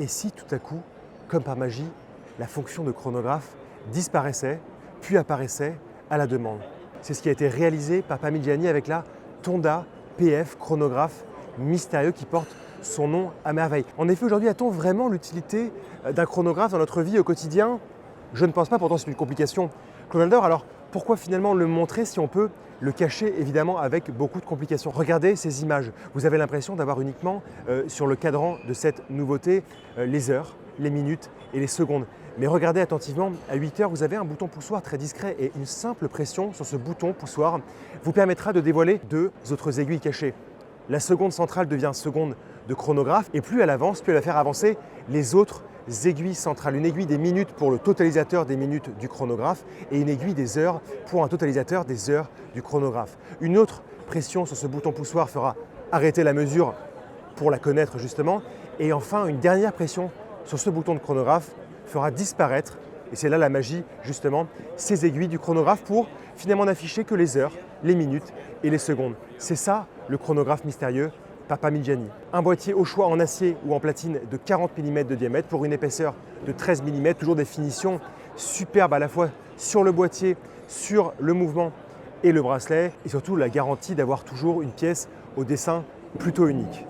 Et si tout à coup, comme par magie, la fonction de chronographe disparaissait, puis apparaissait à la demande? C'est ce qui a été réalisé par Parmigiani avec la Tonda PF chronographe mystérieux qui porte son nom à merveille. En effet, aujourd'hui, a-t-on vraiment l'utilité d'un chronographe dans notre vie au quotidien? Je ne pense pas, pourtant c'est une complication colossale. Alors pourquoi finalement le montrer si on peut le cacher évidemment avec beaucoup de complications? Regardez ces images, vous avez l'impression d'avoir uniquement sur le cadran de cette nouveauté les heures, les minutes et les secondes. Mais regardez attentivement, à 8 heures, vous avez un bouton poussoir très discret et une simple pression sur ce bouton poussoir vous permettra de dévoiler deux autres aiguilles cachées. La seconde centrale devient seconde de chronographe et plus elle avance, plus elle va faire avancer les autres aiguilles centrales. Une aiguille des minutes pour le totalisateur des minutes du chronographe et une aiguille des heures pour un totalisateur des heures du chronographe. Une autre pression sur ce bouton poussoir fera arrêter la mesure pour la connaître justement. Et enfin, une dernière pression sur ce bouton de chronographe fera disparaître, et c'est là la magie justement, ces aiguilles du chronographe pour finalement n'afficher que les heures, les minutes et les secondes. C'est ça le chronographe mystérieux par Parmigiani. Un boîtier au choix en acier ou en platine de 40 mm de diamètre pour une épaisseur de 13 mm, toujours des finitions superbes à la fois sur le boîtier, sur le mouvement et le bracelet, et surtout la garantie d'avoir toujours une pièce au dessin plutôt unique.